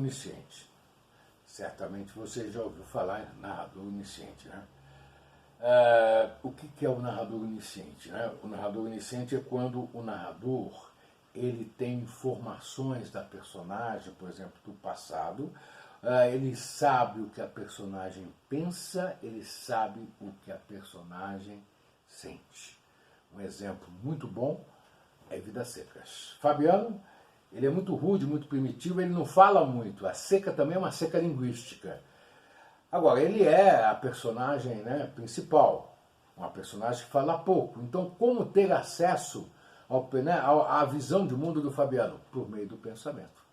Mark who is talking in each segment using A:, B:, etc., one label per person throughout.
A: onisciente. Certamente você já ouviu falar em narrador onisciente, né? O que é o narrador onisciente, né? O narrador onisciente é quando o narrador ele tem informações da personagem, por exemplo, do passado, ele sabe o que a personagem pensa, ele sabe o que a personagem sente. Um exemplo muito bom é Vidas Secas. Fabiano, ele é muito rude, muito primitivo, ele não fala muito. A seca também é uma seca linguística. Agora, ele é a personagem, né, principal, uma personagem que fala pouco. Então, como ter acesso à visão de mundo do Fabiano? Por meio do pensamento.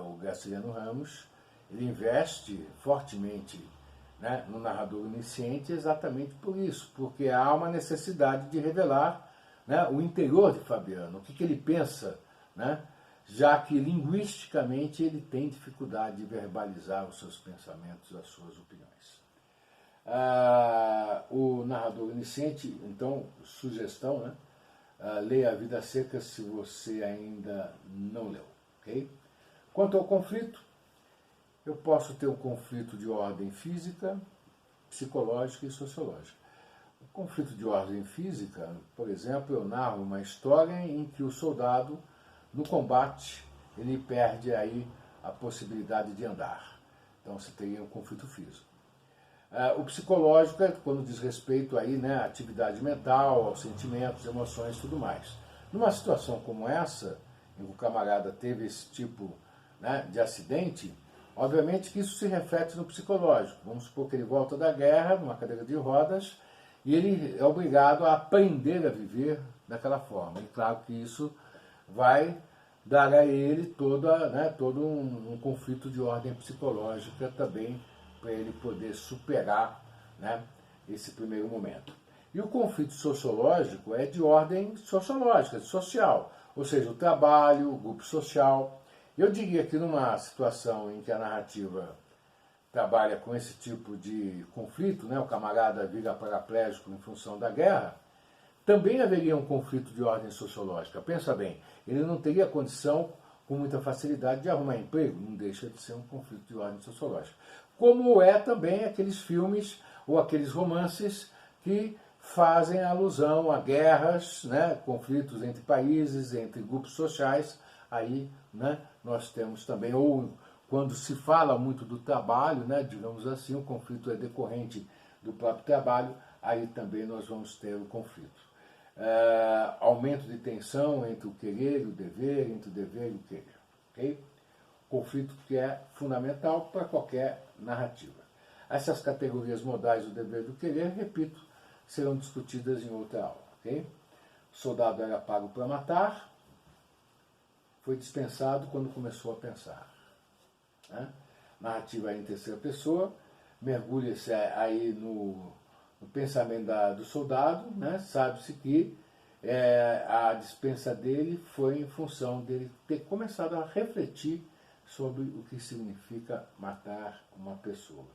A: O Graciliano Ramos ele investe fortemente, né, no narrador onisciente exatamente por isso, porque há uma necessidade de revelar, né, o interior de Fabiano, o que ele pensa, né, já que linguisticamente ele tem dificuldade de verbalizar os seus pensamentos, as suas opiniões. O narrador onisciente, então, sugestão, né, leia A Vidas Secas se você ainda não leu. Okay? Quanto ao conflito, eu posso ter um conflito de ordem física, psicológica e sociológica. O conflito de ordem física, por exemplo, eu narro uma história em que o soldado, no combate, ele perde aí a possibilidade de andar. Então você teria um conflito físico. O psicológico é quando diz respeito aí, né, à atividade mental, aos sentimentos, emoções e tudo mais. Numa situação como essa, em que o camarada teve esse tipo, né, de acidente, obviamente que isso se reflete no psicológico. Vamos supor que ele volta da guerra, numa cadeira de rodas, e ele é obrigado a aprender a viver daquela forma. E claro que isso vai dar a ele todo um conflito de ordem psicológica também, para ele poder superar, né, esse primeiro momento. E o conflito sociológico é de ordem sociológica, social, ou seja, o trabalho, o grupo social. Eu diria que numa situação em que a narrativa trabalha com esse tipo de conflito, né, o camarada vira paraplégico em função da guerra, também haveria um conflito de ordem sociológica. Pensa bem, ele não teria condição com muita facilidade de arrumar emprego, não deixa de ser um conflito de ordem sociológica. Como é também aqueles filmes ou aqueles romances que fazem alusão a guerras, né, conflitos entre países, entre grupos sociais. Aí, né, nós temos também, ou quando se fala muito do trabalho, né, digamos assim, o conflito é decorrente do próprio trabalho, aí também nós vamos ter o conflito. Aumento de tensão entre o querer e o dever, entre o dever e o querer. Okay? Conflito que é fundamental para qualquer narrativa. Essas categorias modais do dever e do querer, repito, serão discutidas em outra aula. Okay? O soldado era pago para matar, foi dispensado quando começou a pensar. Né? Narrativa em terceira pessoa, mergulha-se aí no pensamento do soldado, né? Sabe-se que a dispensa dele foi em função dele ter começado a refletir sobre o que significa matar uma pessoa.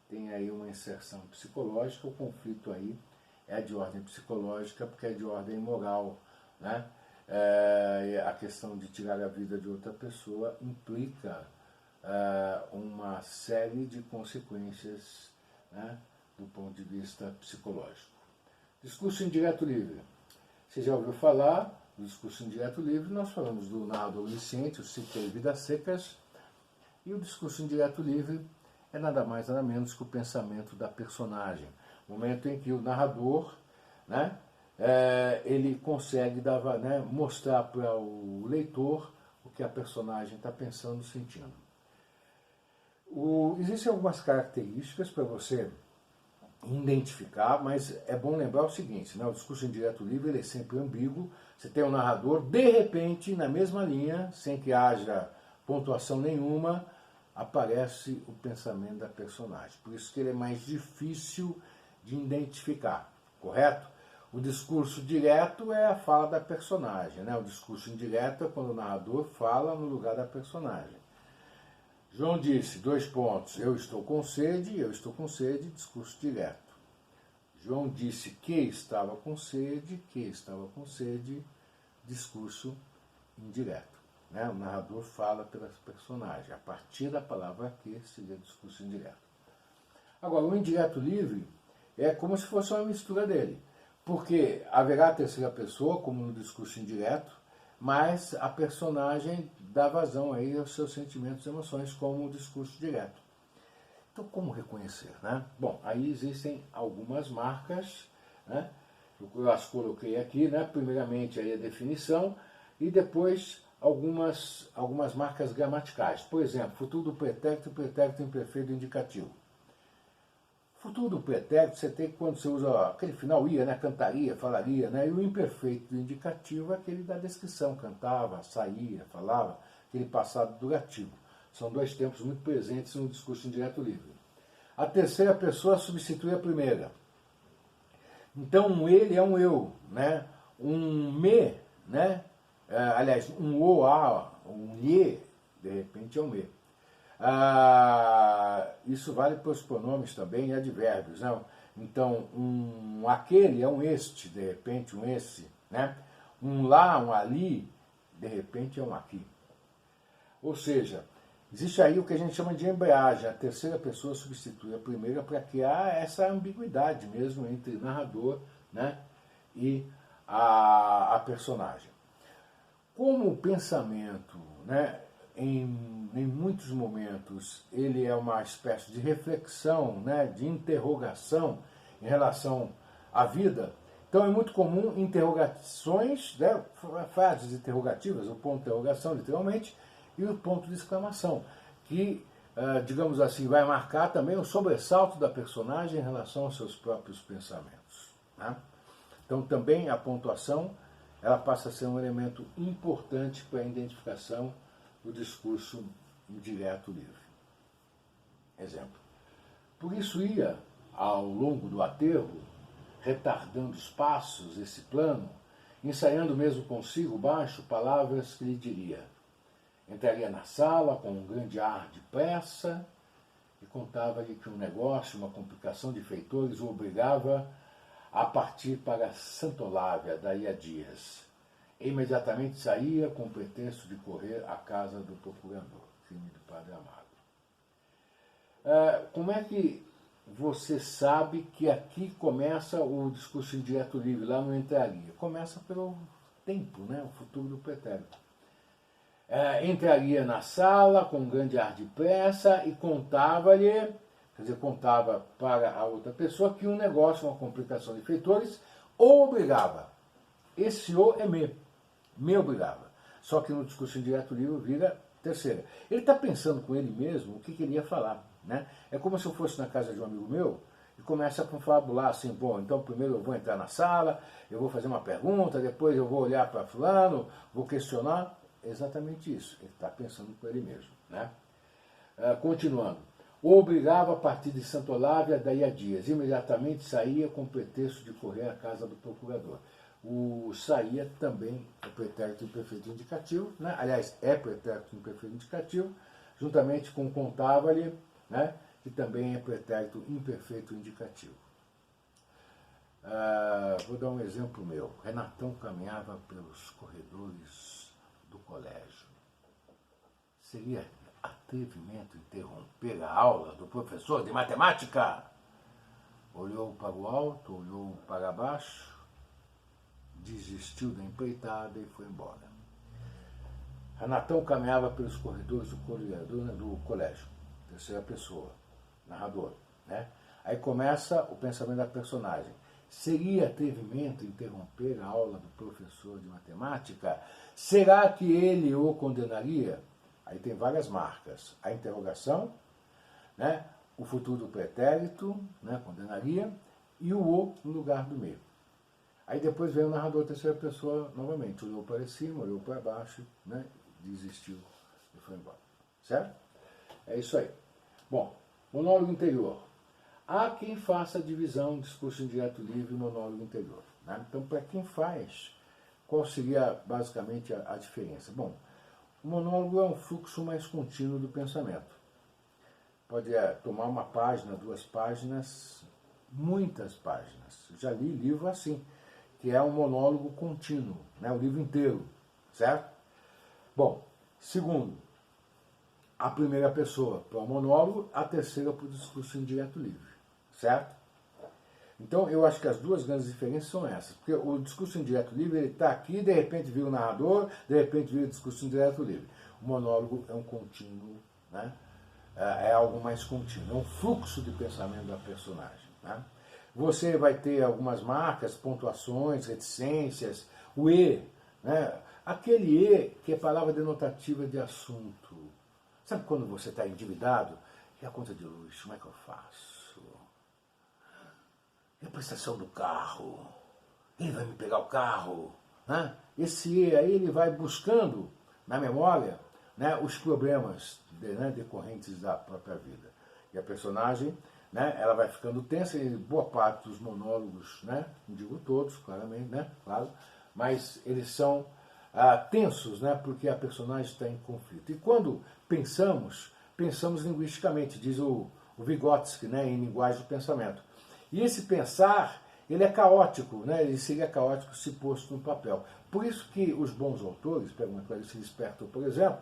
A: Tem aí uma inserção psicológica, o conflito aí é de ordem psicológica porque é de ordem moral, né? A questão de tirar a vida de outra pessoa implica uma série de consequências, né, do ponto de vista psicológico. Discurso indireto livre. Você já ouviu falar do discurso indireto livre? Nós falamos do narrador onisciente, o ciclo de Vidas Secas, e o discurso indireto livre é nada mais nada menos que o pensamento da personagem. O momento em que o narrador, né, ele consegue mostrar para o leitor o que a personagem está pensando, sentindo. Existem algumas características para você identificar, mas é bom lembrar o seguinte, né, o discurso indireto livre ele é sempre ambíguo. Você tem um narrador, de repente, na mesma linha, sem que haja pontuação nenhuma, aparece o pensamento da personagem. Por isso que ele é mais difícil de identificar, correto? O discurso direto é a fala da personagem, né? O discurso indireto é quando o narrador fala no lugar da personagem. João disse, : eu estou com sede, discurso direto. João disse que estava com sede, discurso indireto. né? O narrador fala pelas personagens. A partir da palavra que seria discurso indireto. Agora, o indireto livre é como se fosse uma mistura dele. Porque haverá a terceira pessoa, como no discurso indireto, mas a personagem dá vazão aí aos seus sentimentos e emoções, como o discurso direto. Então, como reconhecer, né? Bom, aí existem algumas marcas, né? Eu as coloquei aqui, né? Primeiramente aí a definição e depois algumas marcas gramaticais. Por exemplo, futuro do pretérito, pretérito imperfeito indicativo. Futuro do pretérito você tem quando você usa aquele final ia, né? Cantaria, falaria, né? E o imperfeito do indicativo é aquele da descrição, cantava, saía, falava, aquele passado durativo. São dois tempos muito presentes no discurso indireto livre. A terceira pessoa substitui a primeira. Então, um ele é um eu, né? Um me, né? Aliás, um o, a, um lhe, de repente é um me. Isso vale para os pronomes também e advérbios, né? Então, um aquele é um este, de repente um esse, né? Um lá, um ali, de repente é um aqui. Ou seja, existe aí o que a gente chama de embreagem. A terceira pessoa substitui a primeira para criar essa ambiguidade mesmo entre narrador, né, e a personagem. Como o pensamento, né, em muitos momentos, ele é uma espécie de reflexão, né, de interrogação em relação à vida, então é muito comum interrogações, né, frases interrogativas, o ponto de interrogação, literalmente, e o ponto de exclamação, que, digamos assim, vai marcar também o sobressalto da personagem em relação aos seus próprios pensamentos, né? Então também a pontuação ela passa a ser um elemento importante para a identificação do discurso indireto livre. Exemplo. Por isso ia, ao longo do aterro, retardando os passos, esse plano, ensaiando mesmo consigo baixo palavras que lhe diria. Entraria na sala com um grande ar de pressa e contava-lhe que um negócio, uma complicação de feitores o obrigava a partir para Santolávia, daí a dias. E imediatamente saía com o pretexto de correr à casa do procurador, filho do Padre Amado. Como é que você sabe que aqui começa o discurso indireto livre, lá não entraria? Começa pelo tempo, né? O futuro do pretérito. Entraria na sala com um grande ar de pressa e contava-lhe, quer dizer, contava para a outra pessoa que um negócio, uma complicação de feitores, o obrigava. Esse o é me obrigava. Só que no discurso indireto livre vira terceira. Ele está pensando com ele mesmo o que ele ia falar, né? É como se eu fosse na casa de um amigo meu e começa a confabular assim, bom, então primeiro eu vou entrar na sala, eu vou fazer uma pergunta, depois eu vou olhar para fulano, vou questionar. É exatamente isso, ele está pensando com ele mesmo, né? Continuando. O obrigava a partir de Santolávia, daí a dias. Imediatamente saía com o pretexto de correr à casa do procurador. O saía também é pretérito imperfeito indicativo, né? Aliás, é pretérito imperfeito indicativo, juntamente com contava-lhe, né? Que também é pretérito imperfeito indicativo. Vou dar um exemplo meu. Renatão caminhava pelos corredores do colégio. Seria atrevimento interromper a aula do professor de matemática? Olhou para o alto, olhou para baixo, desistiu da empreitada e foi embora. Renatão caminhava pelos corredores do colégio. Terceira pessoa, narrador, né? Aí começa o pensamento da personagem. Seria atrevimento interromper a aula do professor de matemática? Será que ele o condenaria? Aí tem várias marcas. A interrogação, né? O futuro do pretérito, né? Condenaria, e o no lugar do meio. Aí depois vem o narrador terceira pessoa novamente. Olhou para cima, olhou para baixo, né? Desistiu e foi embora. Certo? É isso aí. Bom, monólogo interior. Há quem faça a divisão discurso indireto livre e monólogo interior, né? Então, para quem faz, qual seria basicamente a diferença? Bom, o monólogo é um fluxo mais contínuo do pensamento. Pode tomar uma página, 2 páginas, muitas páginas. Já li livro assim, que é um monólogo contínuo, né? O livro inteiro, certo? Bom, Segundo, a primeira pessoa para o monólogo, a terceira para o discurso indireto livre, certo? Então eu acho que as duas grandes diferenças são essas, porque o discurso indireto livre ele está aqui, de repente vira o narrador, de repente vira o discurso indireto livre. O monólogo é um contínuo, né? É algo mais contínuo, é um fluxo de pensamento da personagem. Né? Você vai ter algumas marcas, pontuações, reticências, o E, né? Aquele E que é palavra denotativa de assunto. Sabe quando você está endividado? E a conta de luz, como é que eu faço? E a prestação do carro? Ele vai me pegar o carro? Né? Esse E aí ele vai buscando na memória, né, os problemas decorrentes da própria vida. E a personagem, né, ela vai ficando tensa, e boa parte dos monólogos, né, não digo todos, claramente, né, claro, mas eles são tensos, né, porque a personagem está em conflito. E quando pensamos linguisticamente, diz o Vygotsky, né, em Linguagem do Pensamento. E esse pensar, ele é caótico, né, ele seria caótico se posto no papel. Por isso que os bons autores, pega uma Clarice Lispector, por exemplo,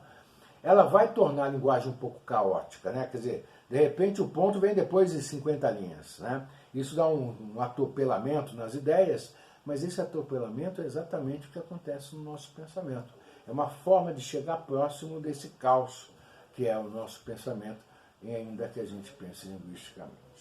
A: ela vai tornar a linguagem um pouco caótica, né? Quer dizer, de repente o ponto vem depois de 50 linhas, né? Isso dá um atropelamento nas ideias, mas esse atropelamento é exatamente o que acontece no nosso pensamento. É uma forma de chegar próximo desse caos que é o nosso pensamento, ainda que a gente pense linguisticamente.